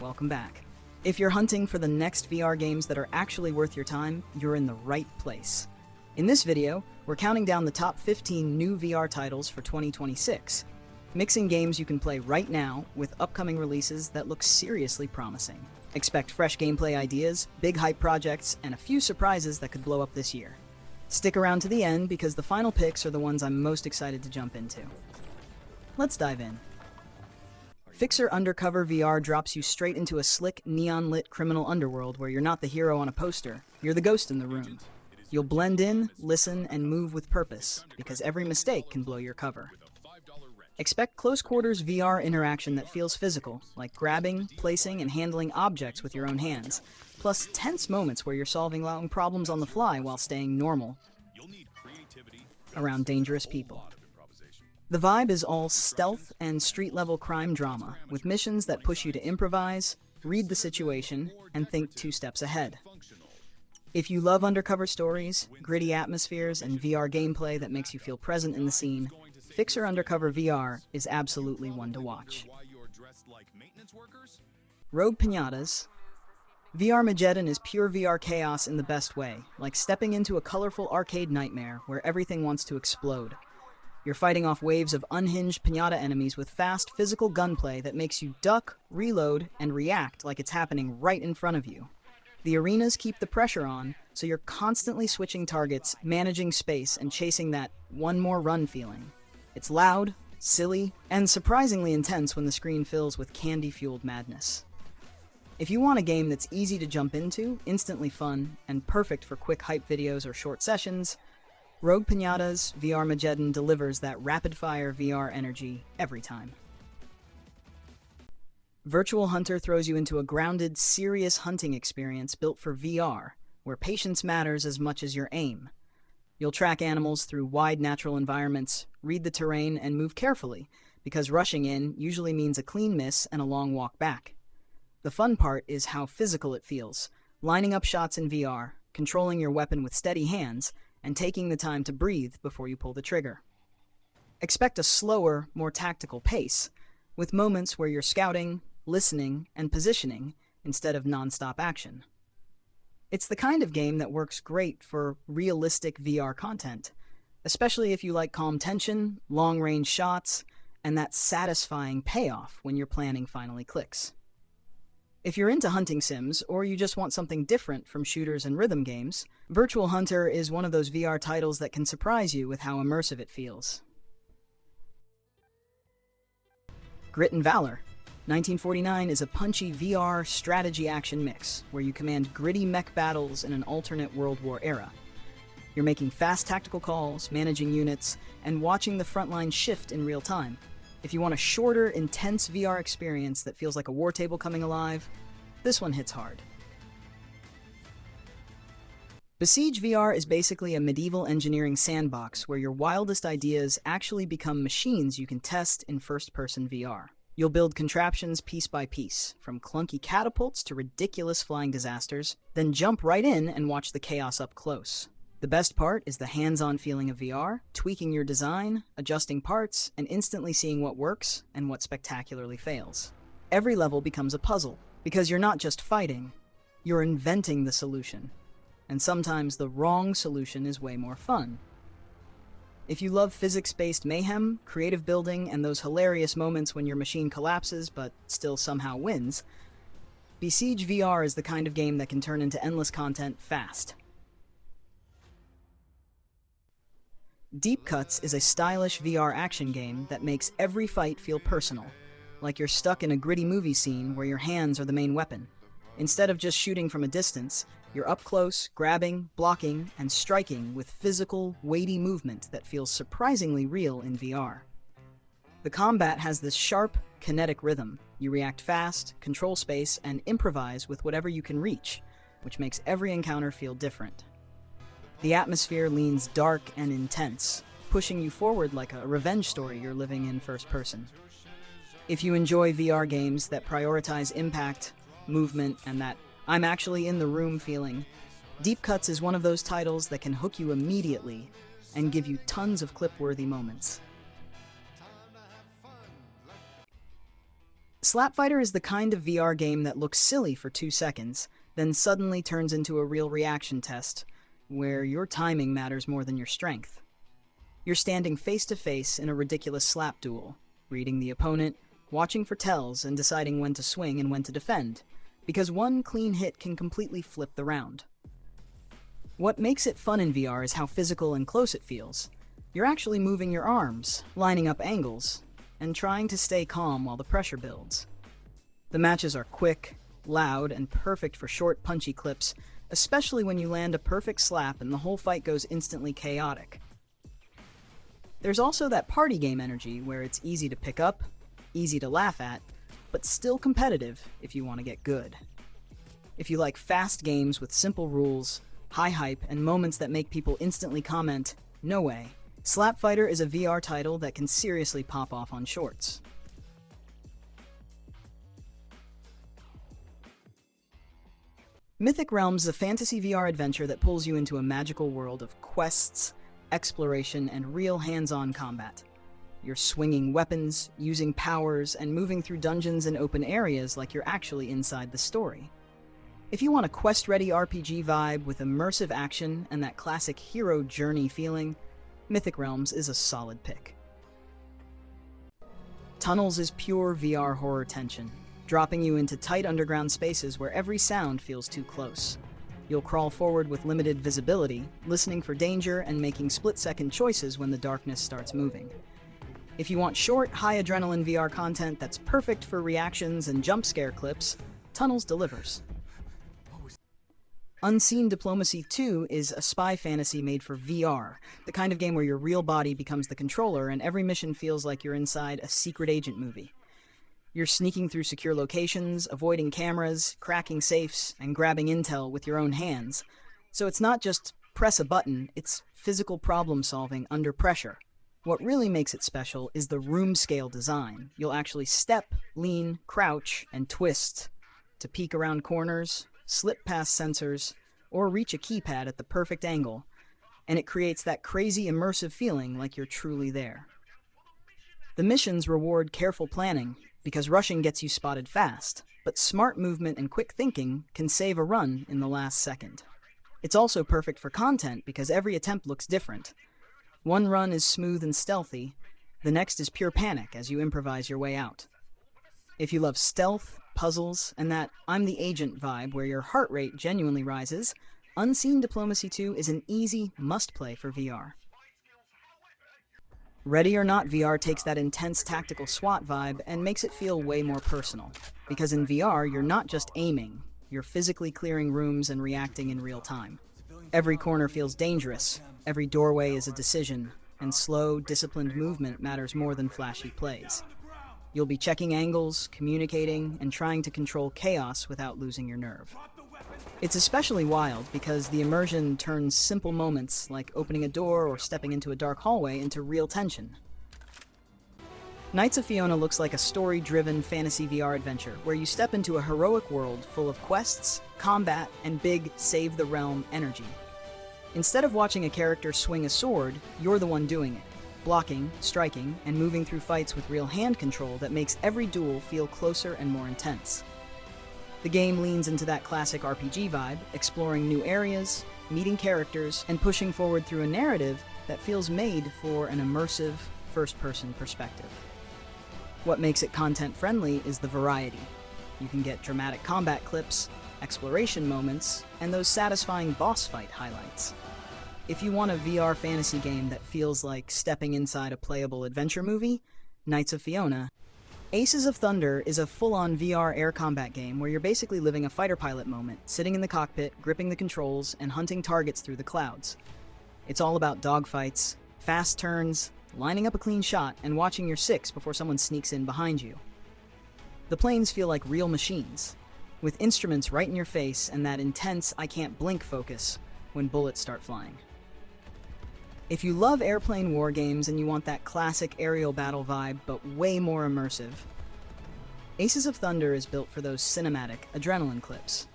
welcome back. If you're hunting for the next VR games that are actually worth your time, you're in the right place. In this video, we're counting down the top 15 new VR titles for 2026, mixing games you can play right now with upcoming releases that look seriously promising. Expect fresh gameplay ideas, big hype projects, and a few surprises that could blow up this year. Stick around to the end because the final picks are the ones I'm most excited to jump into. Let's dive in. Fixer Undercover VR drops you straight into a slick, neon-lit criminal underworld where you're not the hero on a poster, you're the ghost in the room. You'll blend in, listen, and move with purpose, because every mistake can blow your cover. Expect close-quarters VR interaction that feels physical, like grabbing, placing, and handling objects with your own hands, plus tense moments where you're solving long problems on the fly while staying normal around dangerous people. The vibe is all stealth and street-level crime drama, with missions that push you to improvise, read the situation, and think 2 steps ahead. If you love undercover stories, gritty atmospheres, and VR gameplay that makes you feel present in the scene, Fixer Undercover VR is absolutely one to watch. Rogue Pinatas. VRmageddon is pure VR chaos in the best way, like stepping into a colorful arcade nightmare where everything wants to explode. You're fighting off waves of unhinged pinata enemies with fast, physical gunplay that makes you duck, reload, and react like it's happening right in front of you. The arenas keep the pressure on, so you're constantly switching targets, managing space, and chasing that one more run feeling. It's loud, silly, and surprisingly intense when the screen fills with candy-fueled madness. If you want a game that's easy to jump into, instantly fun, and perfect for quick hype videos or short sessions, Rogue Pinatas VRmageddon delivers that rapid-fire VR energy every time. Virtual Hunter throws you into a grounded, serious hunting experience built for VR, where patience matters as much as your aim. You'll track animals through wide natural environments, read the terrain, and move carefully, because rushing in usually means a clean miss and a long walk back. The fun part is how physical it feels, lining up shots in VR, controlling your weapon with steady hands, and taking the time to breathe before you pull the trigger. Expect a slower, more tactical pace, with moments where you're scouting, listening, and positioning instead of non-stop action. It's the kind of game that works great for realistic VR content, especially if you like calm tension, long-range shots, and that satisfying payoff when your planning finally clicks. If you're into hunting sims, or you just want something different from shooters and rhythm games, Virtual Hunter is one of those VR titles that can surprise you with how immersive it feels. Grit and Valor. 1949 is a punchy VR strategy action mix, where you command gritty mech battles in an alternate World War era. You're making fast tactical calls, managing units, and watching the front line shift in real time. If you want a shorter, intense VR experience that feels like a war table coming alive, this one hits hard. Besiege VR is basically a medieval engineering sandbox where your wildest ideas actually become machines you can test in first-person VR. You'll build contraptions piece by piece, from clunky catapults to ridiculous flying disasters, then jump right in and watch the chaos up close. The best part is the hands-on feeling of VR, tweaking your design, adjusting parts, and instantly seeing what works and what spectacularly fails. Every level becomes a puzzle, because you're not just fighting, you're inventing the solution. And sometimes the wrong solution is way more fun. If you love physics-based mayhem, creative building, and those hilarious moments when your machine collapses but still somehow wins, Besiege VR is the kind of game that can turn into endless content fast. Deep Cuts is a stylish VR action game that makes every fight feel personal, like you're stuck in a gritty movie scene where your hands are the main weapon. Instead of just shooting from a distance, you're up close, grabbing, blocking, and striking with physical, weighty movement that feels surprisingly real in VR. The combat has this sharp, kinetic rhythm. You react fast, control space, and improvise with whatever you can reach, which makes every encounter feel different. The atmosphere leans dark and intense, pushing you forward like a revenge story you're living in first person. If you enjoy VR games that prioritize impact, movement, and that I'm actually in the room feeling, Deep Cuts is one of those titles that can hook you immediately and give you tons of clip-worthy moments. Slap Fighter is the kind of VR game that looks silly for 2 seconds, then suddenly turns into a real reaction test, where your timing matters more than your strength. You're standing face to face in a ridiculous slap duel, reading the opponent, watching for tells, and deciding when to swing and when to defend, because one clean hit can completely flip the round. What makes it fun in VR is how physical and close it feels. You're actually moving your arms, lining up angles, and trying to stay calm while the pressure builds. The matches are quick, loud, and perfect for short, punchy clips, especially when you land a perfect slap and the whole fight goes instantly chaotic. There's also that party game energy where it's easy to pick up, easy to laugh at, but still competitive if you want to get good. If you like fast games with simple rules, high hype, and moments that make people instantly comment, "No way," Slap Fighter is a VR title that can seriously pop off on shorts. Mythic Realms is a fantasy VR adventure that pulls you into a magical world of quests, exploration, and real hands-on combat. You're swinging weapons, using powers, and moving through dungeons and open areas like you're actually inside the story. If you want a quest-ready RPG vibe with immersive action and that classic hero journey feeling, Mythic Realms is a solid pick. Tunnels is pure VR horror tension, dropping you into tight underground spaces where every sound feels too close. You'll crawl forward with limited visibility, listening for danger and making split-second choices when the darkness starts moving. If you want short, high-adrenaline VR content that's perfect for reactions and jump scare clips, Tunnels delivers. Unseen Diplomacy 2 is a spy fantasy made for VR, the kind of game where your real body becomes the controller and every mission feels like you're inside a secret agent movie. You're sneaking through secure locations, avoiding cameras, cracking safes, and grabbing intel with your own hands. So it's not just press a button, it's physical problem solving under pressure. What really makes it special is the room-scale design. You'll actually step, lean, crouch, and twist to peek around corners, slip past sensors, or reach a keypad at the perfect angle, and it creates that crazy immersive feeling like you're truly there. The missions reward careful planning, because rushing gets you spotted fast, but smart movement and quick thinking can save a run in the last second. It's also perfect for content because every attempt looks different. One run is smooth and stealthy, the next is pure panic as you improvise your way out. If you love stealth, puzzles, and that I'm the agent vibe where your heart rate genuinely rises, Unseen Diplomacy 2 is an easy must-play for VR. Ready or Not VR takes that intense tactical SWAT vibe and makes it feel way more personal. Because in VR, you're not just aiming, you're physically clearing rooms and reacting in real time. Every corner feels dangerous, every doorway is a decision, and slow, disciplined movement matters more than flashy plays. You'll be checking angles, communicating, and trying to control chaos without losing your nerve. It's especially wild because the immersion turns simple moments like opening a door or stepping into a dark hallway into real tension. Knights of Fiona looks like a story-driven fantasy VR adventure where you step into a heroic world full of quests, combat, and big save-the-realm energy. Instead of watching a character swing a sword, you're the one doing it, blocking, striking, and moving through fights with real hand control that makes every duel feel closer and more intense. The game leans into that classic RPG vibe, exploring new areas, meeting characters, and pushing forward through a narrative that feels made for an immersive, first-person perspective. What makes it content-friendly is the variety. You can get dramatic combat clips, exploration moments, and those satisfying boss fight highlights. If you want a VR fantasy game that feels like stepping inside a playable adventure movie, Knights of Fiona. Aces of Thunder is a full-on VR air combat game where you're basically living a fighter pilot moment, sitting in the cockpit, gripping the controls, and hunting targets through the clouds. It's all about dogfights, fast turns, lining up a clean shot, and watching your six before someone sneaks in behind you. The planes feel like real machines, with instruments right in your face and that intense I-can't-blink focus when bullets start flying. If you love airplane war games and you want that classic aerial battle vibe but way more immersive, Aces of Thunder is built for those cinematic adrenaline clips.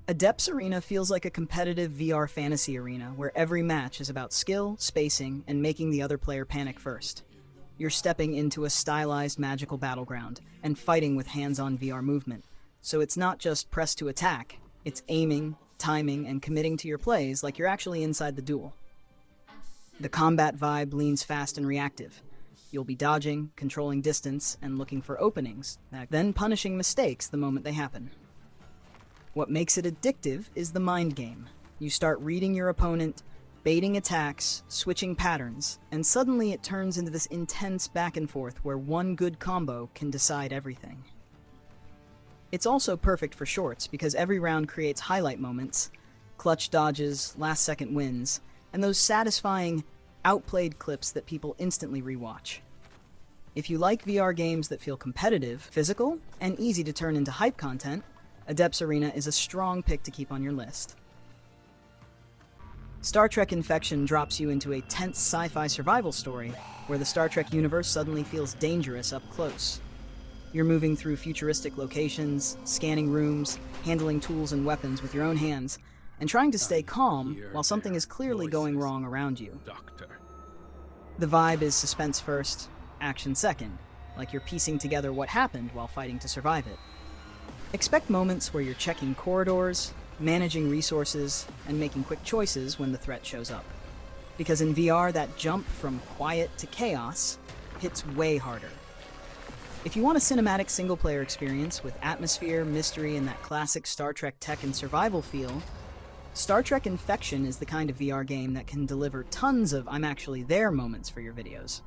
Adepts Arena feels like a competitive VR fantasy arena where every match is about skill, spacing, and making the other player panic first. You're stepping into a stylized magical battleground and fighting with hands-on VR movement. So it's not just press to attack, it's aiming, timing, and committing to your plays like you're actually inside the duel. The combat vibe leans fast and reactive. You'll be dodging, controlling distance, and looking for openings, then punishing mistakes the moment they happen. What makes it addictive is the mind game. You start reading your opponent, baiting attacks, switching patterns, and suddenly it turns into this intense back and forth where one good combo can decide everything. It's also perfect for shorts because every round creates highlight moments, clutch dodges, last-second wins, and those satisfying, outplayed clips that people instantly rewatch. If you like VR games that feel competitive, physical, and easy to turn into hype content, Adepts Arena is a strong pick to keep on your list. Star Trek Infection drops you into a tense sci-fi survival story where the Star Trek universe suddenly feels dangerous up close. You're moving through futuristic locations, scanning rooms, handling tools and weapons with your own hands, and trying to stay calm while something is clearly going wrong around you. The vibe is suspense first, action second, like you're piecing together what happened while fighting to survive it. Expect moments where you're checking corridors, managing resources, and making quick choices when the threat shows up. Because in VR, that jump from quiet to chaos hits way harder. If you want a cinematic single-player experience with atmosphere, mystery, and that classic Star Trek tech and survival feel, Star Trek Infection is the kind of VR game that can deliver tons of I'm actually there moments for your videos.